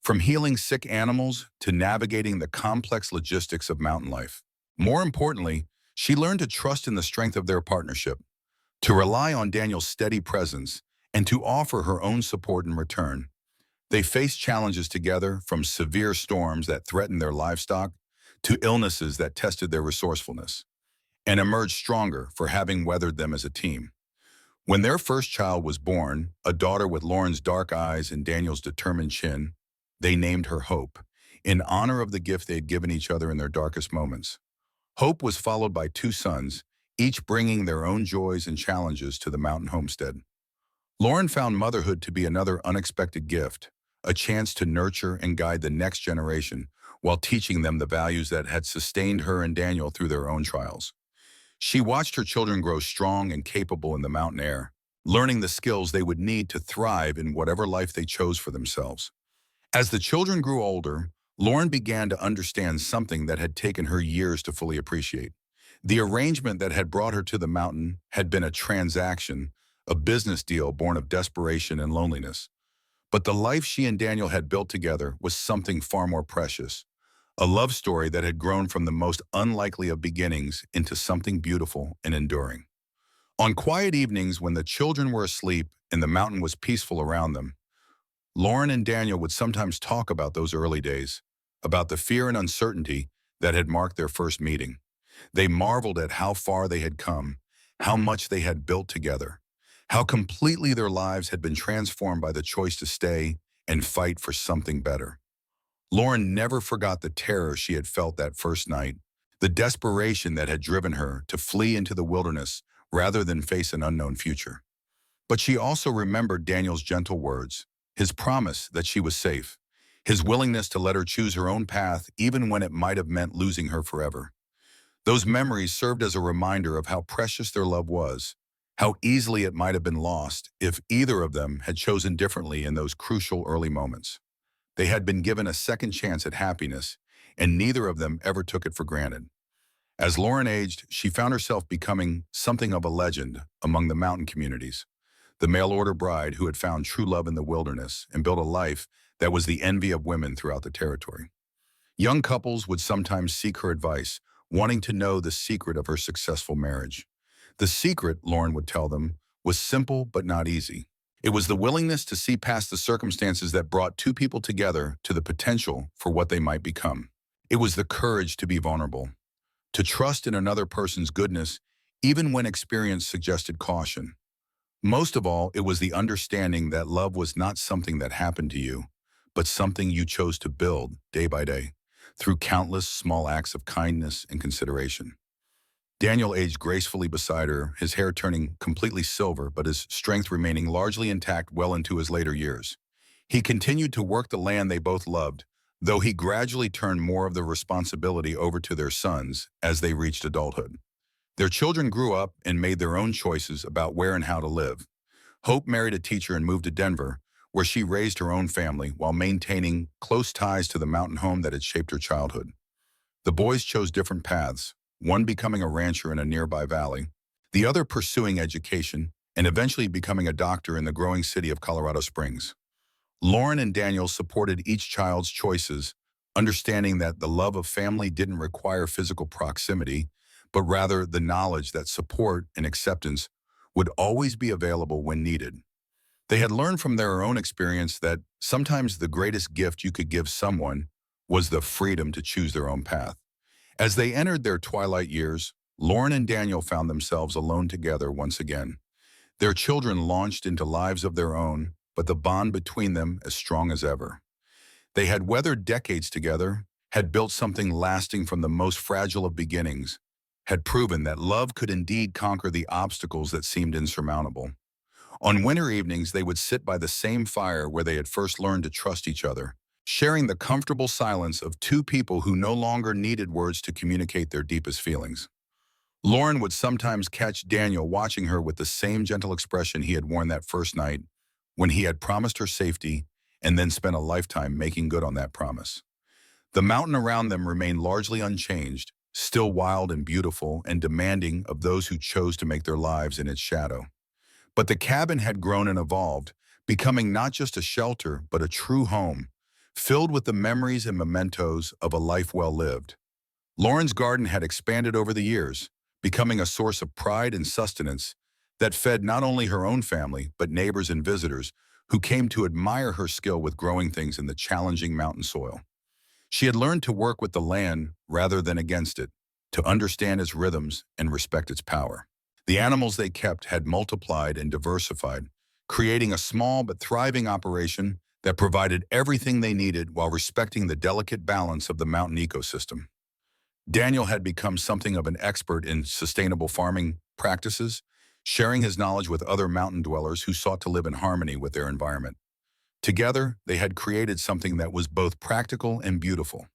from healing sick animals to navigating the complex logistics of mountain life. More importantly, she learned to trust in the strength of their partnership, to rely on Daniel's steady presence, and to offer her own support in return. They faced challenges together, from severe storms that threatened their livestock to illnesses that tested their resourcefulness, and emerged stronger for having weathered them as a team. When their first child was born, a daughter with Lauren's dark eyes and Daniel's determined chin, they named her Hope, in honor of the gift they had given each other in their darkest moments. Hope was followed by two sons, each bringing their own joys and challenges to the mountain homestead. Lauren found motherhood to be another unexpected gift, a chance to nurture and guide the next generation while teaching them the values that had sustained her and Daniel through their own trials. She watched her children grow strong and capable in the mountain air, learning the skills they would need to thrive in whatever life they chose for themselves. As the children grew older, Lauren began to understand something that had taken her years to fully appreciate. The arrangement that had brought her to the mountain had been a transaction, a business deal born of desperation and loneliness. But the life she and Daniel had built together was something far more precious, a love story that had grown from the most unlikely of beginnings into something beautiful and enduring. On quiet evenings when the children were asleep and the mountain was peaceful around them, Lauren and Daniel would sometimes talk about those early days, about the fear and uncertainty that had marked their first meeting. They marveled at how far they had come, how much they had built together, how completely their lives had been transformed by the choice to stay and fight for something better. Lauren never forgot the terror she had felt that first night, the desperation that had driven her to flee into the wilderness rather than face an unknown future. But she also remembered Daniel's gentle words, his promise that she was safe, his willingness to let her choose her own path even when it might have meant losing her forever. Those memories served as a reminder of how precious their love was, how easily it might have been lost if either of them had chosen differently in those crucial early moments. They had been given a second chance at happiness, and neither of them ever took it for granted. As Lauren aged, she found herself becoming something of a legend among the mountain communities, the mail-order bride who had found true love in the wilderness and built a life that was the envy of women throughout the territory. Young couples would sometimes seek her advice, wanting to know the secret of her successful marriage. The secret, Lauren would tell them, was simple but not easy. It was the willingness to see past the circumstances that brought two people together to the potential for what they might become. It was the courage to be vulnerable, to trust in another person's goodness, even when experience suggested caution. Most of all, it was the understanding that love was not something that happened to you, but something you chose to build day by day, through countless small acts of kindness and consideration. Daniel aged gracefully beside her, his hair turning completely silver, but his strength remaining largely intact well into his later years. He continued to work the land they both loved, though he gradually turned more of the responsibility over to their sons as they reached adulthood. Their children grew up and made their own choices about where and how to live. Hope married a teacher and moved to Denver, where she raised her own family while maintaining close ties to the mountain home that had shaped her childhood. The boys chose different paths, one becoming a rancher in a nearby valley, the other pursuing education, and eventually becoming a doctor in the growing city of Colorado Springs. Lauren and Daniel supported each child's choices, understanding that the love of family didn't require physical proximity, but rather the knowledge that support and acceptance would always be available when needed. They had learned from their own experience that sometimes the greatest gift you could give someone was the freedom to choose their own path. As they entered their twilight years, Lauren and Daniel found themselves alone together once again. Their children launched into lives of their own, but the bond between them as strong as ever. They had weathered decades together, had built something lasting from the most fragile of beginnings, had proven that love could indeed conquer the obstacles that seemed insurmountable. On winter evenings, they would sit by the same fire where they had first learned to trust each other, sharing the comfortable silence of two people who no longer needed words to communicate their deepest feelings. Lauren would sometimes catch Daniel watching her with the same gentle expression he had worn that first night when he had promised her safety and then spent a lifetime making good on that promise. The mountain around them remained largely unchanged, still wild and beautiful and demanding of those who chose to make their lives in its shadow. But the cabin had grown and evolved, becoming not just a shelter, but a true home, filled with the memories and mementos of a life well lived. Lauren's garden had expanded over the years, becoming a source of pride and sustenance that fed not only her own family, but neighbors and visitors who came to admire her skill with growing things in the challenging mountain soil. She had learned to work with the land rather than against it, to understand its rhythms and respect its power. The animals they kept had multiplied and diversified, creating a small but thriving operation that provided everything they needed while respecting the delicate balance of the mountain ecosystem. Daniel had become something of an expert in sustainable farming practices, sharing his knowledge with other mountain dwellers who sought to live in harmony with their environment. Together, they had created something that was both practical and beautiful,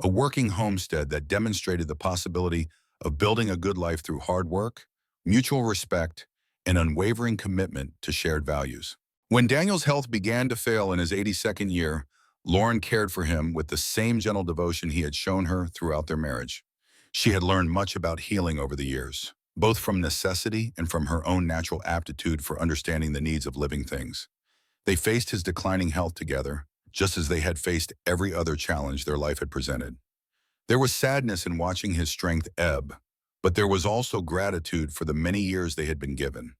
a working homestead that demonstrated the possibility of building a good life through hard work, mutual respect, and unwavering commitment to shared values. When Daniel's health began to fail in his 82nd year, Lauren cared for him with the same gentle devotion he had shown her throughout their marriage. She had learned much about healing over the years, both from necessity and from her own natural aptitude for understanding the needs of living things. They faced his declining health together, just as they had faced every other challenge their life had presented. There was sadness in watching his strength ebb, but there was also gratitude for the many years they had been given,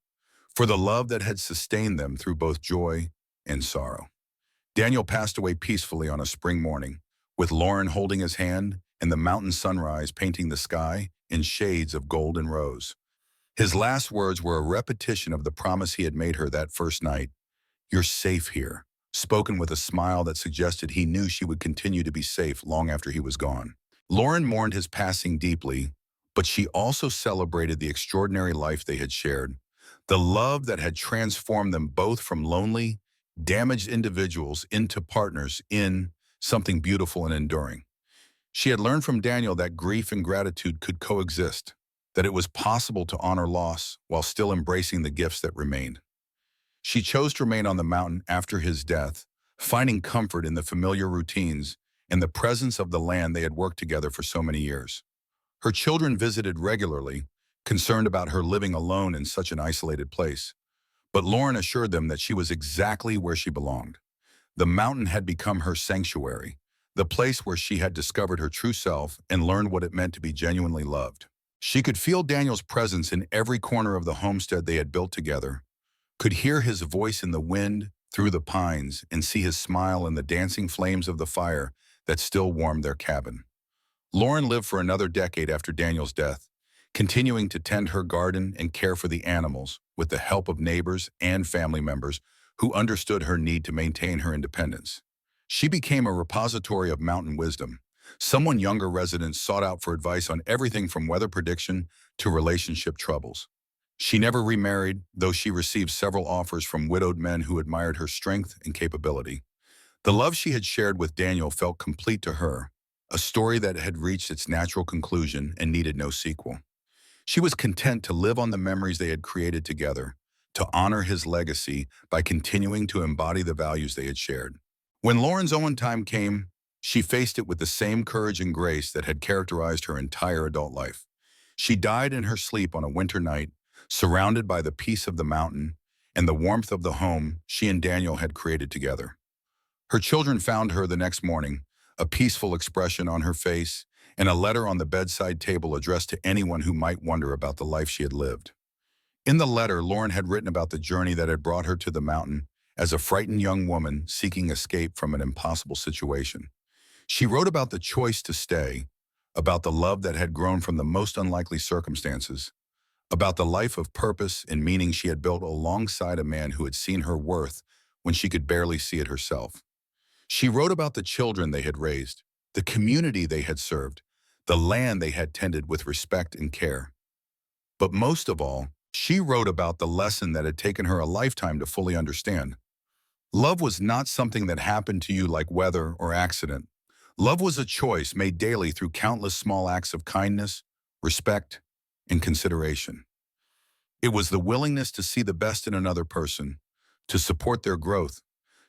for the love that had sustained them through both joy and sorrow. Daniel passed away peacefully on a spring morning, with Lauren holding his hand and the mountain sunrise painting the sky in shades of gold and rose. His last words were a repetition of the promise he had made her that first night. "You're safe here," spoken with a smile that suggested he knew she would continue to be safe long after he was gone. Lauren mourned his passing deeply, but she also celebrated the extraordinary life they had shared, the love that had transformed them both from lonely, damaged individuals into partners in something beautiful and enduring. She had learned from Daniel that grief and gratitude could coexist, that it was possible to honor loss while still embracing the gifts that remained. She chose to remain on the mountain after his death, finding comfort in the familiar routines and the presence of the land they had worked together for so many years. Her children visited regularly, concerned about her living alone in such an isolated place. But Lauren assured them that she was exactly where she belonged. The mountain had become her sanctuary, the place where she had discovered her true self and learned what it meant to be genuinely loved. She could feel Daniel's presence in every corner of the homestead they had built together, could hear his voice in the wind through the pines, and see his smile in the dancing flames of the fire that still warmed their cabin. Lauren lived for another decade after Daniel's death, continuing to tend her garden and care for the animals with the help of neighbors and family members who understood her need to maintain her independence. She became a repository of mountain wisdom, someone younger residents sought out for advice on everything from weather prediction to relationship troubles. She never remarried, though she received several offers from widowed men who admired her strength and capability. The love she had shared with Daniel felt complete to her, a story that had reached its natural conclusion and needed no sequel. She was content to live on the memories they had created together, to honor his legacy by continuing to embody the values they had shared. When Lauren's own time came, she faced it with the same courage and grace that had characterized her entire adult life. She died in her sleep on a winter night, surrounded by the peace of the mountain and the warmth of the home she and Daniel had created together. Her children found her the next morning, a peaceful expression on her face, and a letter on the bedside table addressed to anyone who might wonder about the life she had lived. In the letter, Lauren had written about the journey that had brought her to the mountain as a frightened young woman seeking escape from an impossible situation. She wrote about the choice to stay, about the love that had grown from the most unlikely circumstances, about the life of purpose and meaning she had built alongside a man who had seen her worth when she could barely see it herself. She wrote about the children they had raised, the community they had served, the land they had tended with respect and care. But most of all, she wrote about the lesson that had taken her a lifetime to fully understand. Love was not something that happened to you like weather or accident. Love was a choice made daily through countless small acts of kindness, respect, and consideration. It was the willingness to see the best in another person, to support their growth,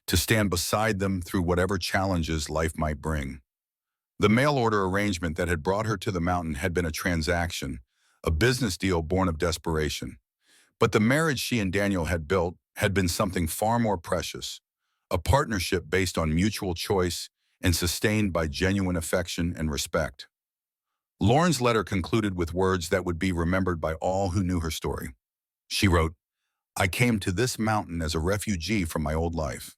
to stand beside them through whatever challenges life might bring. The mail order arrangement that had brought her to the mountain had been a transaction, a business deal born of desperation. But the marriage she and Daniel had built had been something far more precious, a partnership based on mutual choice and sustained by genuine affection and respect. Lauren's letter concluded with words that would be remembered by all who knew her story. She wrote, "I came to this mountain as a refugee from my old life,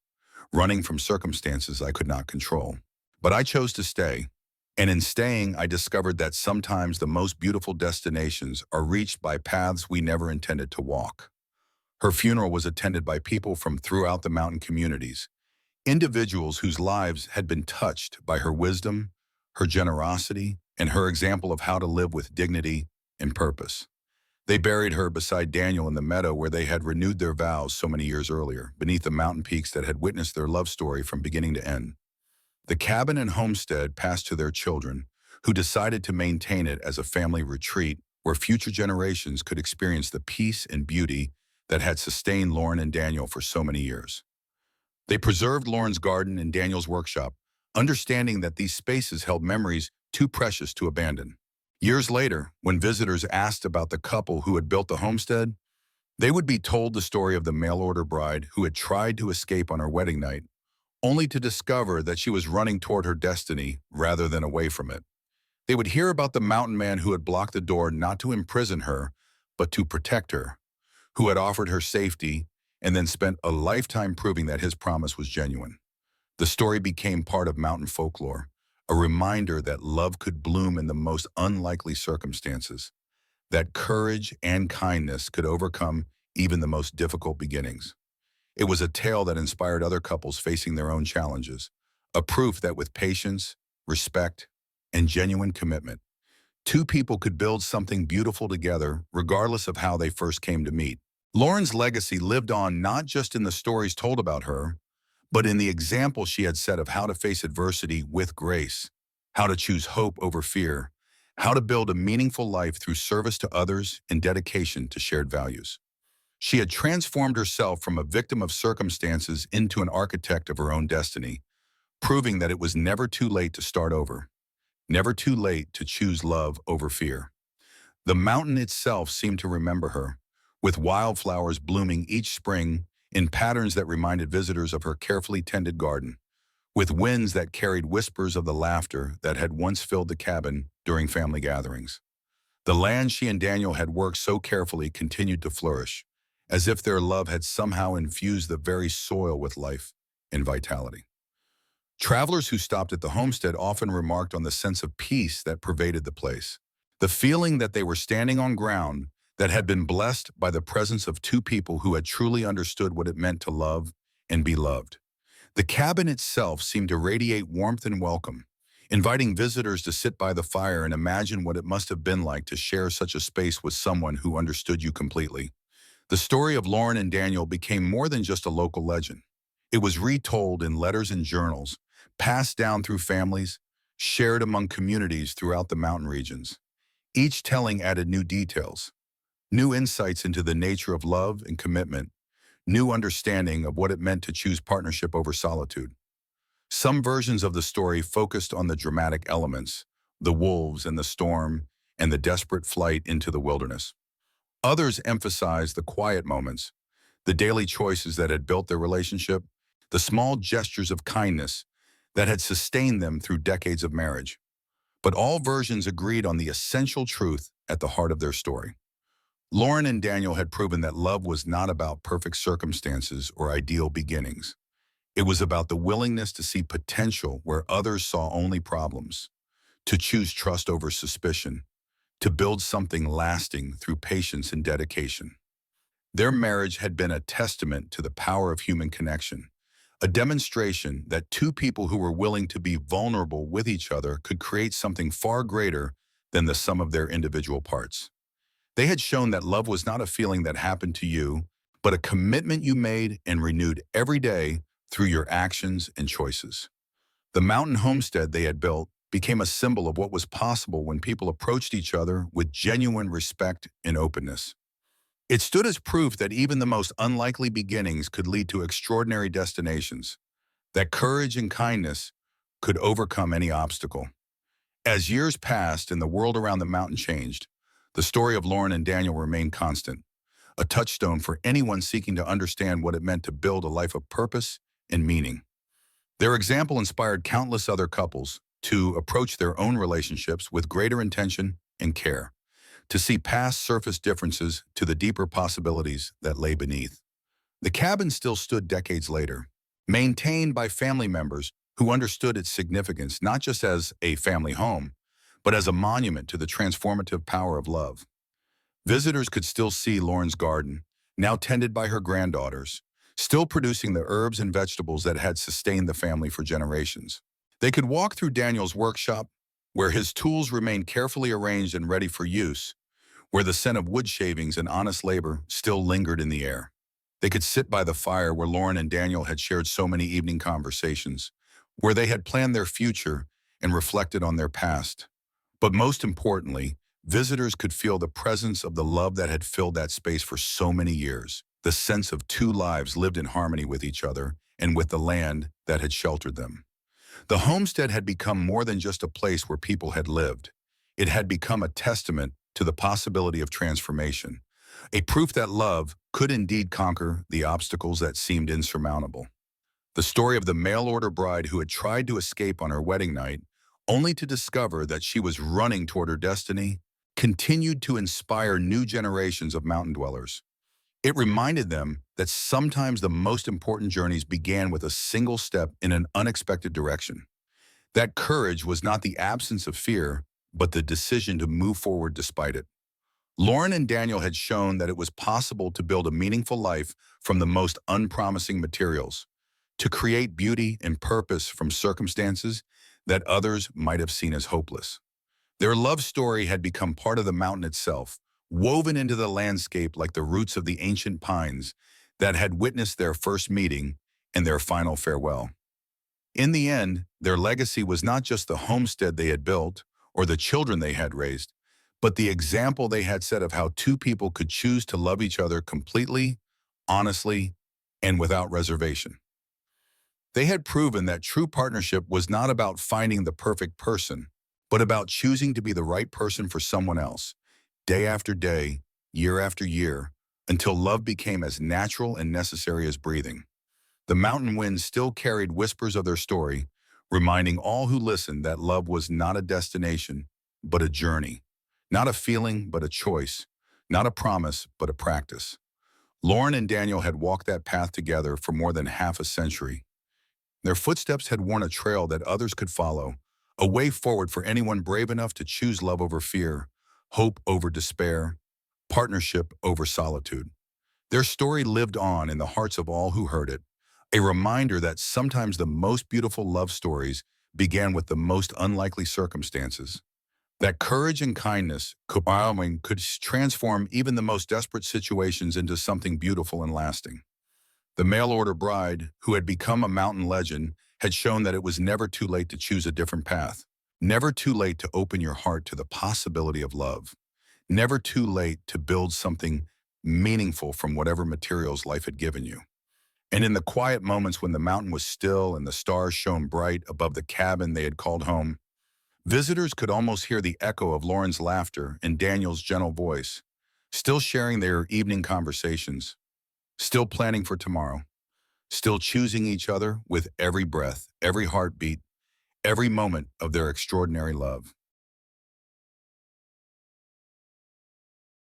running from circumstances I could not control. But I chose to stay, and in staying, I discovered that sometimes the most beautiful destinations are reached by paths we never intended to walk." Her funeral was attended by people from throughout the mountain communities, individuals whose lives had been touched by her wisdom, her generosity, and her example of how to live with dignity and purpose. They buried her beside Daniel in the meadow where they had renewed their vows so many years earlier, beneath the mountain peaks that had witnessed their love story from beginning to end. The cabin and homestead passed to their children, who decided to maintain it as a family retreat where future generations could experience the peace and beauty that had sustained Lauren and Daniel for so many years. They preserved Lauren's garden and Daniel's workshop, understanding that these spaces held memories too precious to abandon. Years later, when visitors asked about the couple who had built the homestead, they would be told the story of the mail-order bride who had tried to escape on her wedding night, only to discover that she was running toward her destiny rather than away from it. They would hear about the mountain man who had blocked the door not to imprison her, but to protect her, who had offered her safety and then spent a lifetime proving that his promise was genuine. The story became part of mountain folklore, a reminder that love could bloom in the most unlikely circumstances, that courage and kindness could overcome even the most difficult beginnings. It was a tale that inspired other couples facing their own challenges, a proof that with patience, respect, and genuine commitment, two people could build something beautiful together regardless of how they first came to meet. Lauren's legacy lived on not just in the stories told about her, but in the example she had set of how to face adversity with grace, how to choose hope over fear, how to build a meaningful life through service to others and dedication to shared values. She had transformed herself from a victim of circumstances into an architect of her own destiny, proving that it was never too late to start over, never too late to choose love over fear. The mountain itself seemed to remember her, with wildflowers blooming each spring in patterns that reminded visitors of her carefully tended garden, with winds that carried whispers of the laughter that had once filled the cabin during family gatherings. The land she and Daniel had worked so carefully continued to flourish, as if their love had somehow infused the very soil with life and vitality. Travelers who stopped at the homestead often remarked on the sense of peace that pervaded the place, the feeling that they were standing on ground that had been blessed by the presence of two people who had truly understood what it meant to love and be loved. The cabin itself seemed to radiate warmth and welcome, inviting visitors to sit by the fire and imagine what it must have been like to share such a space with someone who understood you completely. The story of Lauren and Daniel became more than just a local legend. It was retold in letters and journals, passed down through families, shared among communities throughout the mountain regions. Each telling added new details, new insights into the nature of love and commitment, new understanding of what it meant to choose partnership over solitude. Some versions of the story focused on the dramatic elements, the wolves and the storm, and the desperate flight into the wilderness. Others emphasized the quiet moments, the daily choices that had built their relationship, the small gestures of kindness that had sustained them through decades of marriage. But all versions agreed on the essential truth at the heart of their story. Lauren and Daniel had proven that love was not about perfect circumstances or ideal beginnings. It was about the willingness to see potential where others saw only problems, to choose trust over suspicion, to build something lasting through patience and dedication. Their marriage had been a testament to the power of human connection, a demonstration that two people who were willing to be vulnerable with each other could create something far greater than the sum of their individual parts. They had shown that love was not a feeling that happened to you, but a commitment you made and renewed every day through your actions and choices. The mountain homestead they had built became a symbol of what was possible when people approached each other with genuine respect and openness. It stood as proof that even the most unlikely beginnings could lead to extraordinary destinations, that courage and kindness could overcome any obstacle. As years passed and the world around the mountain changed, the story of Lauren and Daniel remained constant, a touchstone for anyone seeking to understand what it meant to build a life of purpose and meaning. Their example inspired countless other couples to approach their own relationships with greater intention and care, to see past surface differences to the deeper possibilities that lay beneath. The cabin still stood decades later, maintained by family members who understood its significance not just as a family home, but as a monument to the transformative power of love. Visitors could still see Lauren's garden, now tended by her granddaughters, still producing the herbs and vegetables that had sustained the family for generations. They could walk through Daniel's workshop, where his tools remained carefully arranged and ready for use, where the scent of wood shavings and honest labor still lingered in the air. They could sit by the fire where Lauren and Daniel had shared so many evening conversations, where they had planned their future and reflected on their past. But most importantly, visitors could feel the presence of the love that had filled that space for so many years, the sense of two lives lived in harmony with each other and with the land that had sheltered them. The homestead had become more than just a place where people had lived. It had become a testament to the possibility of transformation, a proof that love could indeed conquer the obstacles that seemed insurmountable. The story of the mail-order bride who had tried to escape on her wedding night, only to discover that she was running toward her destiny, continued to inspire new generations of mountain dwellers. It reminded them that sometimes the most important journeys began with a single step in an unexpected direction. That courage was not the absence of fear, but the decision to move forward despite it. Lauren and Daniel had shown that it was possible to build a meaningful life from the most unpromising materials, to create beauty and purpose from circumstances that others might have seen as hopeless. Their love story had become part of the mountain itself, woven into the landscape like the roots of the ancient pines that had witnessed their first meeting and their final farewell. In the end, their legacy was not just the homestead they had built or the children they had raised, but the example they had set of how two people could choose to love each other completely, honestly, and without reservation. They had proven that true partnership was not about finding the perfect person, but about choosing to be the right person for someone else, day after day, year after year, until love became as natural and necessary as breathing. The mountain winds still carried whispers of their story, reminding all who listened that love was not a destination, but a journey. Not a feeling, but a choice. Not a promise, but a practice. Lauren and Daniel had walked that path together for more than half a century. Their footsteps had worn a trail that others could follow, a way forward for anyone brave enough to choose love over fear, hope over despair, partnership over solitude. Their story lived on in the hearts of all who heard it, a reminder that sometimes the most beautiful love stories began with the most unlikely circumstances. That courage and kindness could transform even the most desperate situations into something beautiful and lasting. The mail-order bride, who had become a mountain legend, had shown that it was never too late to choose a different path. Never too late to open your heart to the possibility of love. Never too late to build something meaningful from whatever materials life had given you. And in the quiet moments when the mountain was still and the stars shone bright above the cabin they had called home, visitors could almost hear the echo of Lauren's laughter and Daniel's gentle voice, still sharing their evening conversations, still planning for tomorrow, still choosing each other with every breath, every heartbeat, every moment of their extraordinary love.